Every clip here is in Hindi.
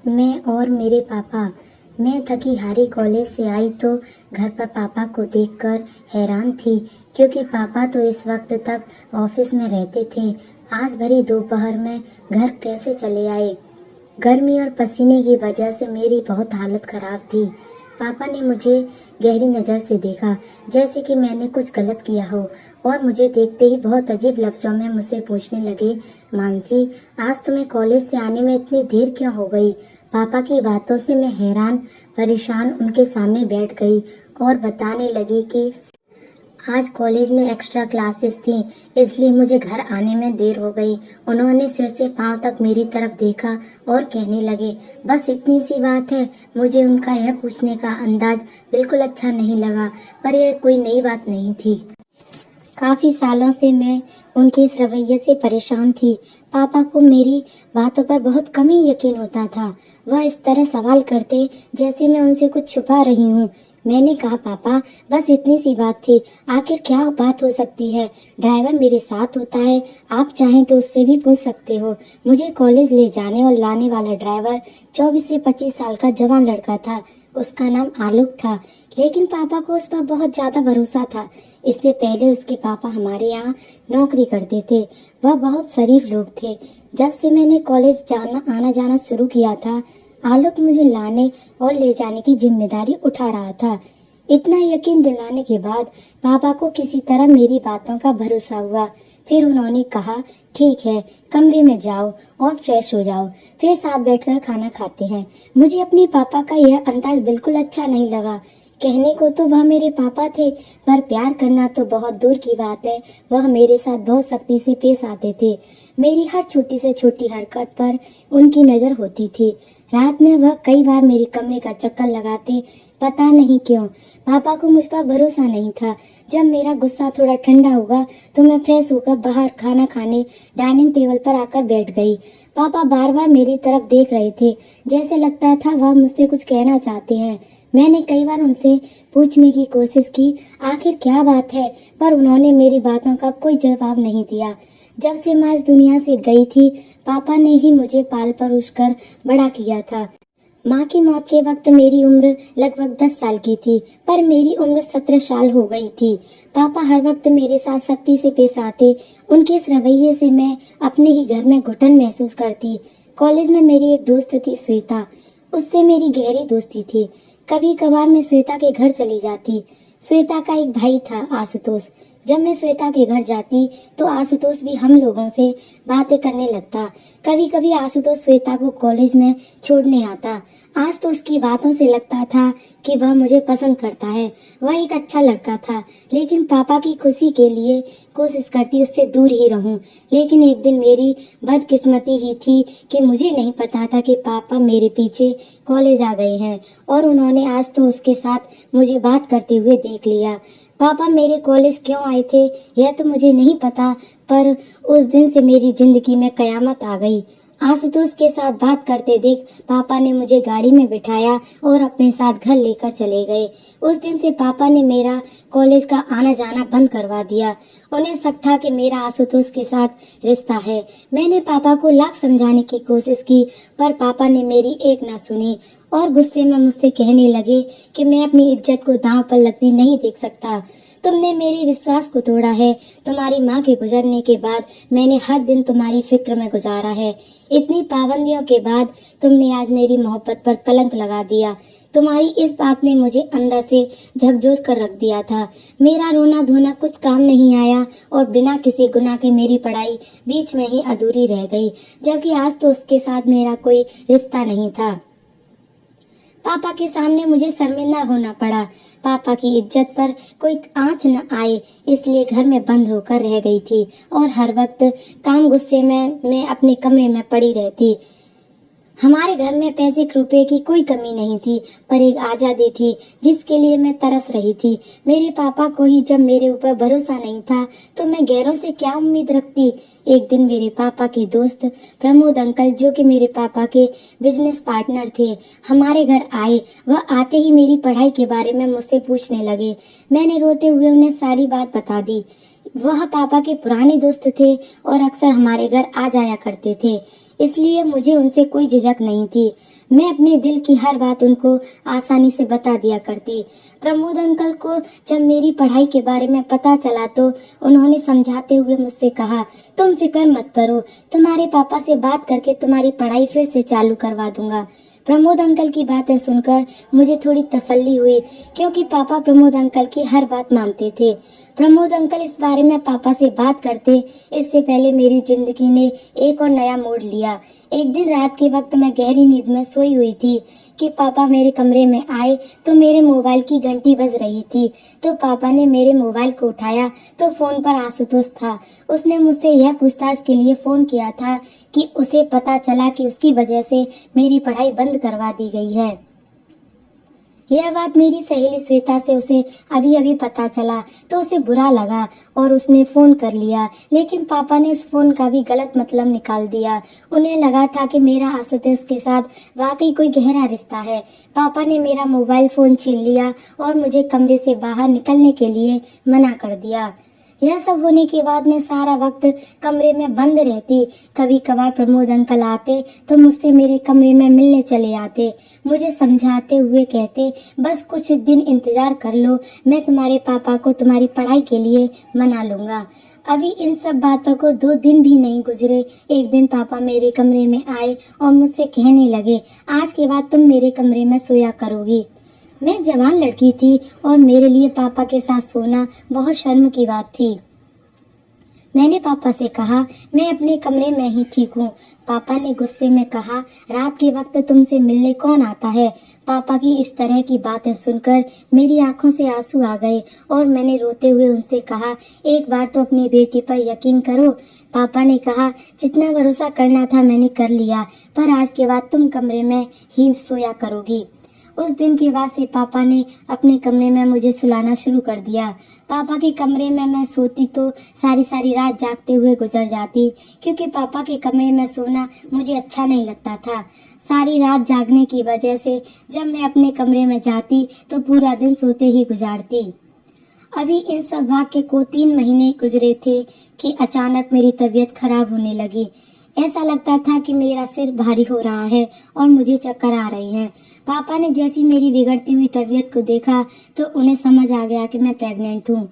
मैं और मेरे पापा। मैं थकी हारी कॉलेज से आई तो घर पर पापा को देखकर हैरान थी, क्योंकि पापा तो इस वक्त तक ऑफिस में रहते थे। आज भरी दोपहर में घर कैसे चले आए? गर्मी और पसीने की वजह से मेरी बहुत हालत खराब थी। पापा ने मुझे गहरी नज़र से देखा, जैसे कि मैंने कुछ गलत किया हो, और मुझे देखते ही बहुत अजीब लफ्ज़ों में मुझसे पूछने लगे, मानसी, आज तुम्हें कॉलेज से आने में इतनी देर क्यों हो गई? पापा की बातों से मैं हैरान परेशान उनके सामने बैठ गई और बताने लगी कि आज कॉलेज में एक्स्ट्रा क्लासेस थी, इसलिए मुझे घर आने में देर हो गई। उन्होंने सिर से पांव तक मेरी तरफ देखा और कहने लगे, बस इतनी सी बात है। मुझे उनका यह पूछने का अंदाज बिल्कुल अच्छा नहीं लगा, पर यह कोई नई बात नहीं थी। काफ़ी सालों से मैं उनके इस रवैये से परेशान थी। पापा को मेरी बातों पर बहुत कम ही यकीन होता था। वह इस तरह सवाल करते जैसे मैं उनसे कुछ छुपा रही हूँ। मैंने कहा, पापा, बस इतनी सी बात थी, आखिर क्या बात हो सकती है? ड्राइवर मेरे साथ होता है, आप चाहें तो उससे भी पूछ सकते हो। मुझे कॉलेज ले जाने और लाने वाला ड्राइवर 24 से 25 साल का जवान लड़का था। उसका नाम आलोक था, लेकिन पापा को उस पर बहुत ज्यादा भरोसा था। इससे पहले उसके पापा हमारे यहाँ नौकरी करते थे। वह बहुत शरीफ लोग थे। जब से मैंने कॉलेज आना जाना शुरू किया था, आलोक मुझे लाने और ले जाने की जिम्मेदारी उठा रहा था। इतना यकीन दिलाने के बाद पापा को किसी तरह मेरी बातों का भरोसा हुआ। फिर उन्होंने कहा, ठीक है, कमरे में जाओ और फ्रेश हो जाओ, फिर साथ बैठकर खाना खाते हैं। मुझे अपने पापा का यह अंदाज बिल्कुल अच्छा नहीं लगा। कहने को तो वह मेरे पापा थे, पर प्यार करना तो बहुत दूर की बात है। वह मेरे साथ बहुत सख्ती से पेश आते थे। मेरी हर छोटी से छोटी हरकत पर उनकी नजर होती थी। रात में वह कई बार मेरे कमरे का चक्कर लगाते, पता नहीं क्यों। पापा को मुझ पर भरोसा नहीं था। जब मेरा गुस्सा थोड़ा ठंडा हुआ तो मैं फ्रेश होकर बाहर खाना खाने डाइनिंग टेबल पर आकर बैठ गई। पापा बार बार मेरी तरफ देख रहे थे, जैसे लगता था वह मुझसे कुछ कहना चाहते हैं। मैंने कई बार उनसे पूछने की कोशिश की, आखिर क्या बात है, पर उन्होंने मेरी बातों का कोई जवाब नहीं दिया। जब से मैं इस दुनिया से गई थी, पापा ने ही मुझे पाल पोस कर बड़ा किया था। माँ की मौत के वक्त मेरी उम्र लगभग 10 साल की थी, पर मेरी उम्र 17 साल हो गई थी। पापा हर वक्त मेरे साथ सख्ती से पेश आते। उनके इस रवैये से मैं अपने ही घर में घुटन महसूस करती। कॉलेज में मेरी एक दोस्त थी, श्वेता। उससे मेरी गहरी दोस्ती थी। कभी कभार मैं श्वेता के घर चली जाती। श्वेता का एक भाई था, आशुतोष। जब मैं श्वेता के घर जाती तो आशुतोष भी हम लोगों से बातें करने लगता। कभी कभी आशुतोष श्वेता को कॉलेज में छोड़ने आता। आज तो उसकी बातों से लगता था कि वह मुझे पसंद करता है। वह एक अच्छा लड़का था, लेकिन पापा की खुशी के लिए कोशिश करती उससे दूर ही रहूं। लेकिन एक दिन मेरी बदकिस्मती ही थी कि मुझे नहीं पता था कि पापा मेरे पीछे कॉलेज आ गए हैं, और उन्होंने आज तो उसके साथ मुझे बात करते हुए देख लिया। पापा मेरे कॉलेज क्यों आए थे यह तो मुझे नहीं पता, पर उस दिन से मेरी जिंदगी में कयामत आ गई। आशुतोष के साथ बात करते देख पापा ने मुझे गाड़ी में बिठाया और अपने साथ घर लेकर चले गए। उस दिन से पापा ने मेरा कॉलेज का आना जाना बंद करवा दिया। उन्हें शक था कि मेरा आशुतोष के साथ रिश्ता है। मैंने पापा को लाख समझाने की कोशिश की, पर पापा ने मेरी एक ना सुनी और गुस्से में मुझसे कहने लगे कि मैं अपनी इज्जत को दांव पर लगती नहीं देख सकता। तुमने मेरे विश्वास को तोड़ा है। तुम्हारी माँ के गुजरने के बाद मैंने हर दिन तुम्हारी फिक्र में गुजारा है। इतनी पाबंदियों के बाद तुमने आज मेरी मोहब्बत पर कलंक लगा दिया। तुम्हारी इस बात ने मुझे अंदर से झकझोर कर रख दिया था। मेरा रोना धोना कुछ काम नहीं आया, और बिना किसी गुनाह के मेरी पढ़ाई बीच में ही अधूरी रह गई, जबकि आज तो उसके साथ मेरा कोई रिश्ता नहीं था। पापा के सामने मुझे शर्मिंदा होना पड़ा। पापा की इज्जत पर कोई आंच न आए, इसलिए घर में बंद होकर रह गई थी, और हर वक्त काम गुस्से में मैं अपने कमरे में पड़ी रहती। हमारे घर में पैसे रुपए की कोई कमी नहीं थी, पर एक आजादी थी जिसके लिए मैं तरस रही थी। मेरे पापा को ही जब मेरे ऊपर भरोसा नहीं था, तो मैं गैरों से क्या उम्मीद रखती। एक दिन मेरे पापा के दोस्त प्रमोद अंकल, जो कि मेरे पापा के बिजनेस पार्टनर थे, हमारे घर आए। वह आते ही मेरी पढ़ाई के बारे में मुझसे पूछने लगे। मैंने रोते हुए उन्हें सारी बात बता दी। वह पापा के पुराने दोस्त थे और अक्सर हमारे घर आ जाया करते थे। इसलिए मुझे उनसे कोई झिझक नहीं थी। मैं अपने दिल की हर बात उनको आसानी से बता दिया करती। प्रमोद अंकल को जब मेरी पढ़ाई के बारे में पता चला तो उन्होंने समझाते हुए मुझसे कहा, तुम फिक्र मत करो, तुम्हारे पापा से बात करके तुम्हारी पढ़ाई फिर से चालू करवा दूंगा। प्रमोद अंकल की बातें सुनकर मुझे थोड़ी तसल्ली हुई, क्योंकि पापा प्रमोद अंकल की हर बात मानते थे। प्रमोद अंकल इस बारे में पापा से बात करते इससे पहले मेरी जिंदगी ने एक और नया मोड़ लिया। एक दिन रात के वक्त मैं गहरी नींद में सोई हुई थी कि पापा मेरे कमरे में आए तो मेरे मोबाइल की घंटी बज रही थी। तो पापा ने मेरे मोबाइल को उठाया तो फोन पर आशुतोष था। उसने मुझसे यह पूछताछ के लिए फोन किया था कि उसे पता चला कि उसकी वजह से मेरी पढ़ाई बंद करवा दी गई है। यह बात मेरी सहेली श्वेता से उसे अभी अभी पता चला तो उसे बुरा लगा और उसने फोन कर लिया, लेकिन पापा ने उस फोन का भी गलत मतलब निकाल दिया। उन्हें लगा था कि मेरा आशुतोष के साथ वाकई कोई गहरा रिश्ता है। पापा ने मेरा मोबाइल फोन छीन लिया और मुझे कमरे से बाहर निकलने के लिए मना कर दिया। यह सब होने के बाद मैं सारा वक्त कमरे में बंद रहती। कभी कभार प्रमोद अंकल आते तो मुझसे मेरे कमरे में मिलने चले आते। मुझे समझाते हुए कहते, बस कुछ दिन इंतजार कर लो, मैं तुम्हारे पापा को तुम्हारी पढ़ाई के लिए मना लूंगा। अभी इन सब बातों को 2 दिन भी नहीं गुजरे, एक दिन पापा मेरे कमरे में आए और मुझसे कहने लगे, आज के बाद तुम मेरे कमरे में सोया करोगी। मैं जवान लड़की थी और मेरे लिए पापा के साथ सोना बहुत शर्म की बात थी। मैंने पापा से कहा, मैं अपने कमरे में ही ठीक हूँ। पापा ने गुस्से में कहा, रात के वक्त तुमसे मिलने कौन आता है। पापा की इस तरह की बातें सुनकर मेरी आंखों से आंसू आ गए और मैंने रोते हुए उनसे कहा, एक बार तो अपनी बेटी पर यकीन करो। पापा ने कहा, जितना भरोसा करना था मैंने कर लिया, पर आज के बाद तुम कमरे में ही सोया करोगी। उस दिन के बाद से पापा ने अपने कमरे में मुझे सुलाना शुरू कर दिया। पापा के कमरे में मैं सोती तो सारी सारी रात जागते हुए गुजर जाती, क्योंकि पापा के कमरे में सोना मुझे अच्छा नहीं लगता था। सारी रात जागने की वजह से जब मैं अपने कमरे में जाती तो पूरा दिन सोते ही गुजारती। अभी इन सब वाक्य को 3 महीने गुजरे थे कि अचानक मेरी तबीयत खराब होने लगी। ऐसा लगता था कि मेरा सिर भारी हो रहा है और मुझे चक्कर आ रही है। पापा ने जैसी मेरी बिगड़ती हुई तबीयत को देखा तो उन्हें समझ आ गया कि मैं प्रेग्नेंट हूँ।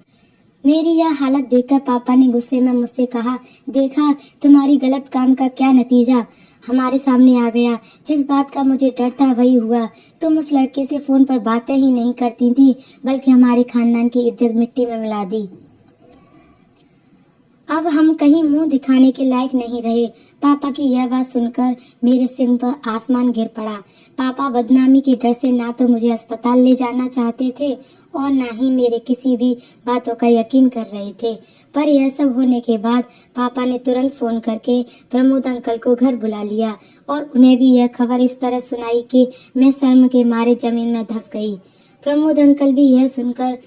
मेरी यह हालत देखकर पापा ने गुस्से में मुझसे कहा, देखा तुम्हारी गलत काम का क्या नतीजा हमारे सामने आ गया। जिस बात का मुझे डर था वही हुआ। तुम उस लड़के से फोन पर बातें ही नहीं करती थी, बल्कि हमारे खानदान की इज्जत मिट्टी में मिला दी। अब हम कहीं मुंह दिखाने के लायक नहीं रहे। पापा की यह बात सुनकर मेरे सिर पर आसमान गिर पड़ा। पापा बदनामी के डर से ना तो मुझे अस्पताल ले जाना चाहते थे और ना ही मेरे किसी भी बातों का यकीन कर रहे थे। पर यह सब होने के बाद पापा ने तुरंत फोन करके प्रमोद अंकल को घर बुला लिया और उन्हें भी यह खबर इस तरह सुनाई कि मैं शर्म के मारे जमीन में धंस गई। प्रमोद अंकल भी यह सुनकर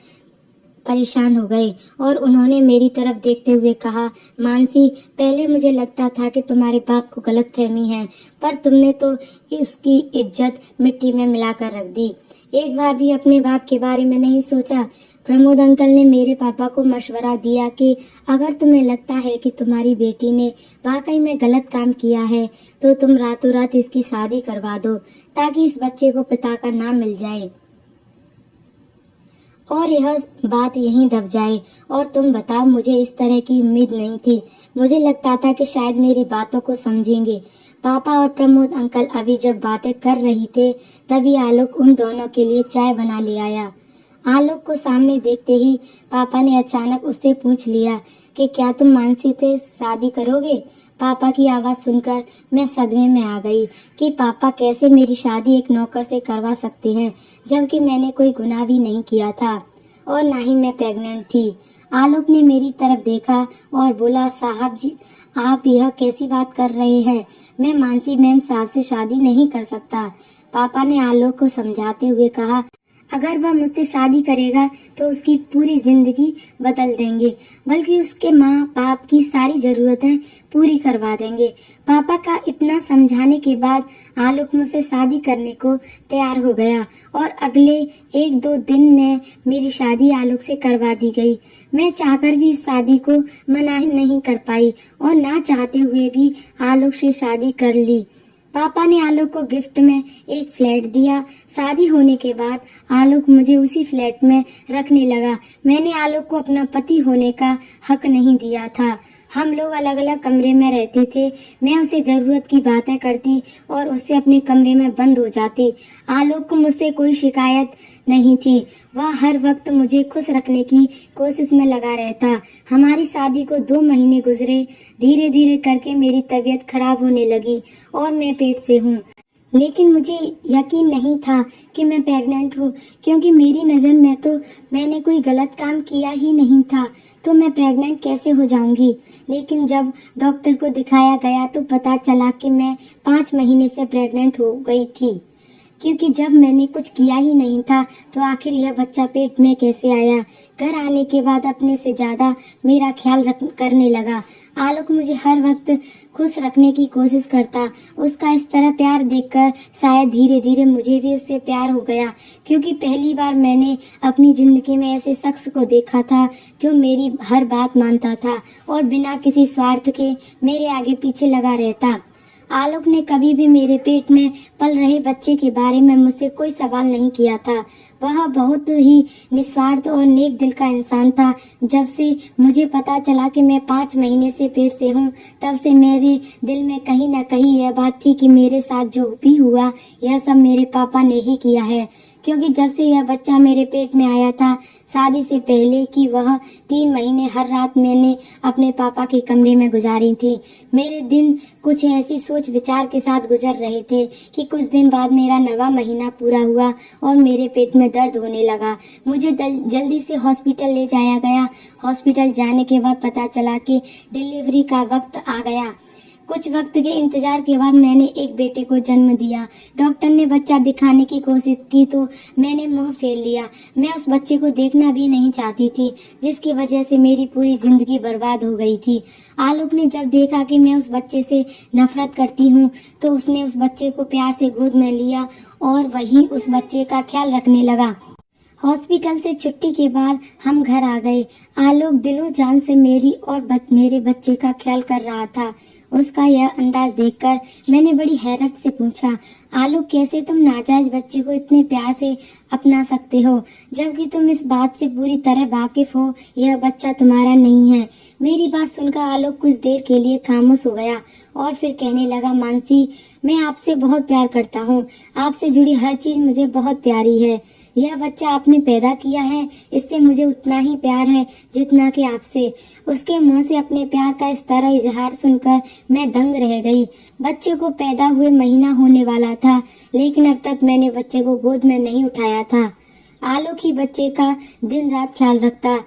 परेशान हो गए और उन्होंने मेरी तरफ देखते हुए कहा, मानसी, पहले मुझे लगता था कि तुम्हारे बाप को गलतफहमी है, पर तुमने तो उसकी इज्जत मिट्टी में मिलाकर रख दी। एक बार भी अपने बाप के बारे में नहीं सोचा। प्रमोद अंकल ने मेरे पापा को मशवरा दिया कि अगर तुम्हें लगता है कि तुम्हारी बेटी ने वाकई में गलत काम किया है तो तुम रातों रात इसकी शादी करवा दो, ताकि इस बच्चे को पिता का नाम मिल जाए और यह बात यहीं दब जाए। और तुम बताओ, मुझे इस तरह की उम्मीद नहीं थी। मुझे लगता था कि शायद मेरी बातों को समझेंगे। पापा और प्रमोद अंकल अभी जब बातें कर रही थे तभी आलोक उन दोनों के लिए चाय बना ले आया। आलोक को सामने देखते ही पापा ने अचानक उससे पूछ लिया कि क्या तुम मानसी से शादी करोगे। पापा की आवाज सुनकर मैं सदमे में आ गई कि पापा कैसे मेरी शादी एक नौकर से करवा सकते हैं, जबकि मैंने कोई गुनाह भी नहीं किया था और ना ही मैं प्रेग्नेंट थी। आलोक ने मेरी तरफ देखा और बोला, साहब जी, आप यह कैसी बात कर रहे हैं, मैं मानसी मैम साहब से शादी नहीं कर सकता। पापा ने आलोक को समझाते हुए कहा, अगर वह मुझसे शादी करेगा तो उसकी पूरी जिंदगी बदल देंगे, बल्कि उसके माँ बाप की सारी जरूरतें पूरी करवा देंगे। पापा का इतना समझाने के बाद आलोक मुझसे शादी करने को तैयार हो गया और अगले 1-2 दिन में मेरी शादी आलोक से करवा दी गई। मैं चाहकर भी इस शादी को मना नहीं कर पाई और ना चाहते हुए भी आलोक से शादी कर ली। पापा ने आलोक को गिफ्ट में एक फ्लैट दिया। शादी होने के बाद आलोक मुझे उसी फ्लैट में रखने लगा। मैंने आलोक को अपना पति होने का हक नहीं दिया था। हम लोग अलग अलग कमरे में रहते थे। मैं उसे जरूरत की बातें करती और उससे अपने कमरे में बंद हो जाती। आलोक को मुझसे कोई शिकायत नहीं थी। वह हर वक्त मुझे खुश रखने की कोशिश में लगा रहता। हमारी शादी को 2 महीने गुजरे। धीरे धीरे करके मेरी तबीयत खराब होने लगी और मैं पेट से हूँ। लेकिन मुझे यकीन नहीं था कि मैं प्रेग्नेंट हूँ, क्योंकि मेरी नज़र में तो मैंने कोई गलत काम किया ही नहीं था, तो मैं प्रेग्नेंट कैसे हो जाऊंगी। लेकिन जब डॉक्टर को दिखाया गया तो पता चला कि मैं 5 महीने से प्रेग्नेंट हो गई थी, क्योंकि जब मैंने कुछ किया ही नहीं था तो आखिर यह बच्चा पेट में कैसे आया। घर आने के बाद अपने से ज्यादा मेरा ख्याल करने लगा। आलोक मुझे हर वक्त खुश रखने की कोशिश करता। उसका इस तरह प्यार देखकर शायद धीरे धीरे मुझे भी उससे प्यार हो गया, क्योंकि पहली बार मैंने अपनी जिंदगी में ऐसे शख्स को देखा था जो मेरी हर बात मानता था और बिना किसी स्वार्थ के मेरे आगे पीछे लगा रहता। आलोक ने कभी भी मेरे पेट में पल रहे बच्चे के बारे में मुझसे कोई सवाल नहीं किया था। वह बहुत ही निस्वार्थ और नेक दिल का इंसान था। जब से मुझे पता चला कि मैं 5 महीने से पेट से हूँ, तब से मेरे दिल में कहीं न कहीं यह बात थी कि मेरे साथ जो भी हुआ यह सब मेरे पापा ने ही किया है। क्योंकि जब से यह बच्चा मेरे पेट में आया था, शादी से पहले की वह 3 महीने हर रात मैंने अपने पापा के कमरे में गुजारी थी। मेरे दिन कुछ ऐसी सोच विचार के साथ गुजर रहे थे कि कुछ दिन बाद मेरा 9वां महीना पूरा हुआ और मेरे पेट में दर्द होने लगा। मुझे जल्दी से हॉस्पिटल ले जाया गया। हॉस्पिटल जाने के बाद पता चला कि डिलीवरी का वक्त आ गया। कुछ वक्त के इंतजार के बाद मैंने एक बेटे को जन्म दिया। डॉक्टर ने बच्चा दिखाने की कोशिश की तो मैंने मुंह फेर लिया। मैं उस बच्चे को देखना भी नहीं चाहती थी, जिसकी वजह से मेरी पूरी जिंदगी बर्बाद हो गई थी। आलोक ने जब देखा कि मैं उस बच्चे से नफरत करती हूँ तो उसने उस बच्चे को प्यार से गोद में लिया और वहीं उस बच्चे का ख्याल रखने लगा। हॉस्पिटल से छुट्टी के बाद हम घर आ गए। आलोक दिलो जान से मेरी और मेरे बच्चे का ख्याल कर रहा था। उसका यह अंदाज देखकर मैंने बड़ी हैरत से पूछा, आलोक कैसे तुम नाजायज बच्चे को इतने प्यार से अपना सकते हो, जबकि तुम इस बात से पूरी तरह वाकिफ हो यह बच्चा तुम्हारा नहीं है। मेरी बात सुनकर आलोक कुछ देर के लिए खामोश हो गया और फिर कहने लगा, मानसी, मैं आपसे बहुत प्यार करता हूँ। आपसे जुड़ी हर चीज मुझे बहुत प्यारी है। यह बच्चा आपने पैदा किया है, इससे मुझे उतना ही प्यार है जितना कि आपसे। उसके मुंह से अपने प्यार का इस तरह इजहार सुनकर मैं दंग रह गई। बच्चे को पैदा हुए महीना होने वाला था, लेकिन अब तक मैंने बच्चे को गोद में नहीं उठाया था। आलोक ही बच्चे का दिन रात ख्याल रखता।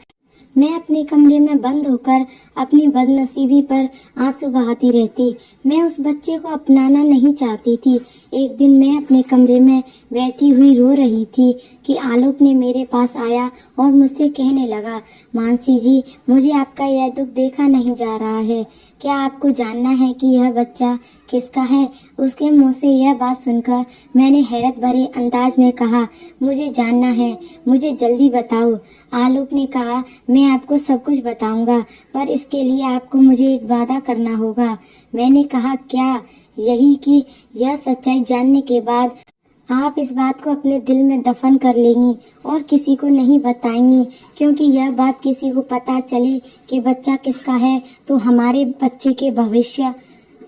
मैं अपने कमरे में बंद होकर अपनी बदनसीबी पर आंसू बहाती रहती। मैं उस बच्चे को अपनाना नहीं चाहती थी। एक दिन मैं अपने कमरे में बैठी हुई रो रही थी कि आलोक ने मेरे पास आया और मुझसे कहने लगा, मानसी जी, मुझे आपका यह दुख देखा नहीं जा रहा है। क्या आपको जानना है कि यह बच्चा किसका है? उसके मुंह से यह बात सुनकर मैंने हैरत भरे अंदाज में कहा, मुझे जानना है, मुझे जल्दी बताओ। आलोक ने कहा, मैं आपको सब कुछ बताऊंगा, पर इसके लिए आपको मुझे एक वादा करना होगा। मैंने कहा, क्या? यही कि यह सच्चाई जानने के बाद आप इस बात को अपने दिल में दफन कर लेंगी और किसी को नहीं बताएंगी, क्योंकि यह बात किसी को पता चले कि बच्चा किसका है तो हमारे बच्चे के भविष्य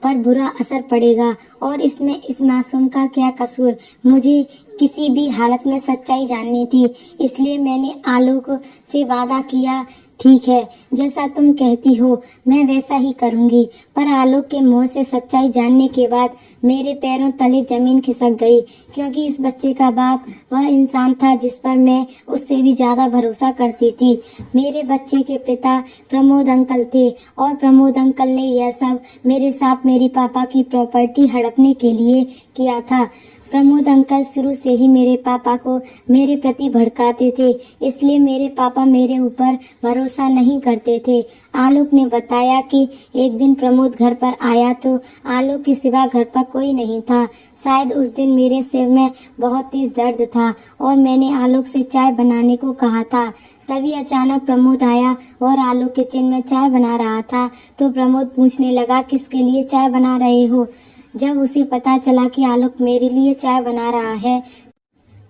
पर बुरा असर पड़ेगा। और इसमें इस मासूम का क्या कसूर? मुझे किसी भी हालत में सच्चाई जाननी थी, इसलिए मैंने आलोक से वादा किया, ठीक है, जैसा तुम कहती हो मैं वैसा ही करूंगी। पर आलोक के मुंह से सच्चाई जानने के बाद मेरे पैरों तले जमीन खिसक गई, क्योंकि इस बच्चे का बाप वह इंसान था जिस पर मैं उससे भी ज्यादा भरोसा करती थी। मेरे बच्चे के पिता प्रमोद अंकल थे और प्रमोद अंकल ने यह सब मेरे साथ मेरी पापा की प्रॉपर्टी हड़पने के लिए किया था। प्रमोद अंकल शुरू से ही मेरे पापा को मेरे प्रति भड़काते थे, इसलिए मेरे पापा मेरे ऊपर भरोसा नहीं करते थे। आलोक ने बताया कि एक दिन प्रमोद घर पर आया तो आलोक के सिवा घर पर कोई नहीं था। शायद उस दिन मेरे सिर में बहुत तेज दर्द था और मैंने आलोक से चाय बनाने को कहा था। तभी अचानक प्रमोद आया और आलोक किचन में चाय बना रहा था तो प्रमोद पूछने लगा, किसके लिए चाय बना रहे हो? जब उसे पता चला कि आलोक मेरे लिए चाय बना रहा है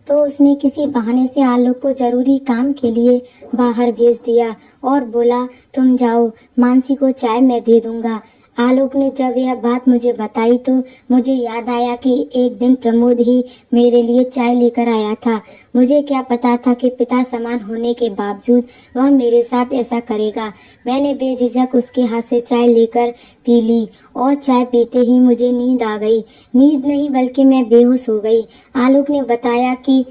तो उसने किसी बहाने से आलोक को जरूरी काम के लिए बाहर भेज दिया और बोला, तुम जाओ, मानसी को चाय मैं दे दूंगा। आलोक ने जब यह बात मुझे बताई तो मुझे याद आया कि एक दिन प्रमोद ही मेरे लिए चाय लेकर आया था। मुझे क्या पता था कि पिता समान होने के बावजूद वह मेरे साथ ऐसा करेगा। मैंने बेझिझक उसके हाथ से चाय लेकर पी ली और चाय पीते ही मुझे नींद आ गई। नींद नहीं बल्कि मैं बेहोश हो गई। आलोक ने बताया कि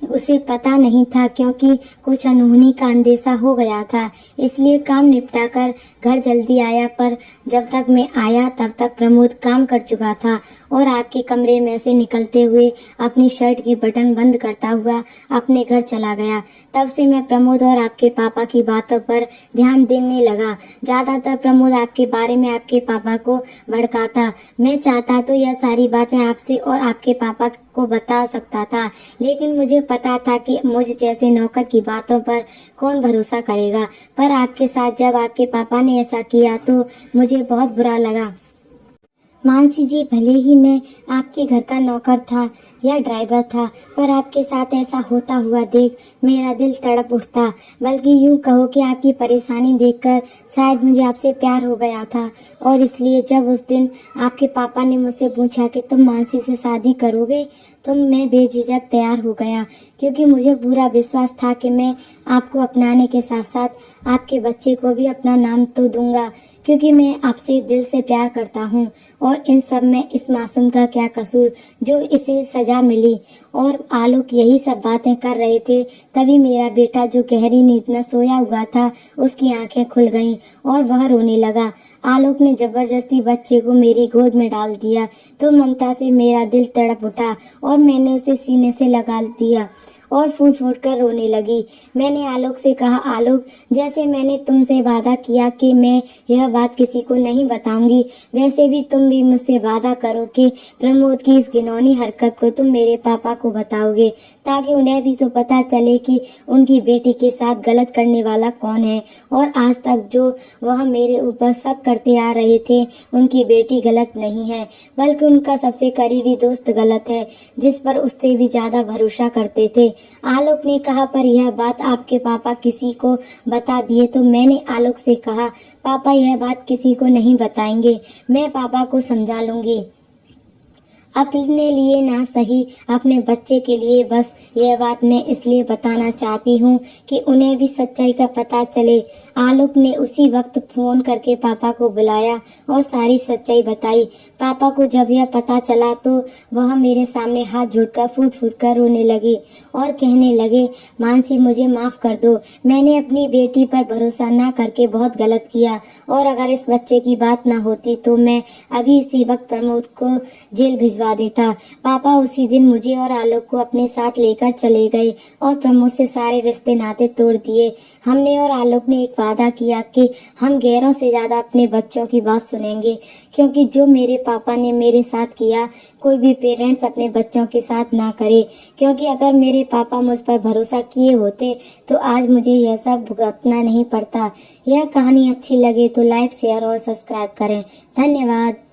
उसे पता नहीं था क्योंकि कुछ अनहोनी का अंदेशा हो गया था, इसलिए काम निपटाकर घर जल्दी आया, पर जब तक मैं आया तब तक प्रमोद काम कर चुका था और आपके कमरे में से निकलते हुए अपनी शर्ट की बटन बंद करता हुआ अपने घर चला गया। तब से मैं प्रमोद और आपके पापा की बातों पर ध्यान देने लगा। ज्यादातर प्रमोद आपके बारे में आपके पापा को भड़काता। मैं चाहता तो यह सारी बातें आपसे और आपके पापा को बता सकता था, लेकिन मुझे पता था कि मुझ जैसे नौकर की बातों पर कौन भरोसा करेगा। पर आपके साथ जब आपके पापा ने ऐसा किया तो मुझे बहुत बुरा लगा। मानसी जी, भले ही मैं आपके घर का नौकर था या ड्राइवर था, पर आपके साथ ऐसा होता हुआ देख मेरा दिल तड़प उठता। बल्कि यूं कहो कि आपकी परेशानी देखकर शायद मुझे आपसे प्यार हो गया था और इसलिए जब उस दिन आपके पापा ने मुझसे पूछा कि तुम मानसी से शादी करोगे तो मैं बेझिझक तैयार हो गया, क्योंकि मुझे पूरा विश्वास था कि मैं आपको अपनाने के साथ साथ आपके बच्चे को भी अपना नाम तो दूंगा, क्योंकि मैं आपसे दिल से प्यार करता हूँ। और इन सब में इस मासूम का क्या कसूर जो इसे सजा मिली। और आलोक यही सब बातें कर रहे थे, तभी मेरा बेटा जो गहरी नींद में सोया हुआ था उसकी आंखें खुल गईं और वह रोने लगा। आलोक ने जबरदस्ती बच्चे को मेरी गोद में डाल दिया तो ममता से मेरा दिल तड़प उठा और मैंने उसे सीने से लगा दिया और फूट फूट कर रोने लगी। मैंने आलोक से कहा, आलोक, जैसे मैंने तुमसे वादा किया कि मैं यह बात किसी को नहीं बताऊंगी, वैसे भी तुम भी मुझसे वादा करो कि प्रमोद की इस घिनौनी हरकत को तुम मेरे पापा को बताओगे, ताकि उन्हें भी तो पता चले कि उनकी बेटी के साथ गलत करने वाला कौन है। और आज तक जो वह मेरे ऊपर शक करते आ रहे थे, उनकी बेटी गलत नहीं है, बल्कि उनका सबसे करीबी दोस्त गलत है, जिस पर उससे भी ज्यादा भरोसा करते थे। आलोक ने कहा, पर यह बात आपके पापा किसी को बता दिए तो मैंने आलोक से कहा, पापा यह बात किसी को नहीं बताएंगे, मैं पापा को समझा लूंगी। अपने लिए ना सही, अपने बच्चे के लिए बस यह बात मैं इसलिए बताना चाहती हूँ कि उन्हें भी सच्चाई का पता चले। आलोक ने उसी वक्त फोन करके पापा को बुलाया और सारी सच्चाई बताई। पापा को जब यह पता चला तो वह मेरे सामने हाथ जोड़कर फूट फूट कर रोने लगे और कहने लगे, मानसी, मुझे माफ कर दो, मैंने अपनी बेटी पर भरोसा ना करके बहुत गलत किया, और अगर इस बच्चे की बात ना होती तो मैं अभी इसी वक्त प्रमोद को जेल भिजवा देता। पापा उसी दिन मुझे और आलोक को अपने साथ लेकर चले गए और प्रमोद से सारे रिश्ते नाते तोड़ दिए। हमने और आलोक ने एक वादा किया कि हम गैरों से ज्यादा अपने बच्चों की बात सुनेंगे, क्योंकि जो मेरे पापा ने मेरे साथ किया कोई भी पेरेंट्स अपने बच्चों के साथ ना करे। क्योंकि अगर मेरे पापा मुझ पर भरोसा किए होते तो आज मुझे यह सब भुगतना नहीं पड़ता। यह कहानी अच्छी लगे तो लाइक, शेयर और सब्सक्राइब करें। धन्यवाद।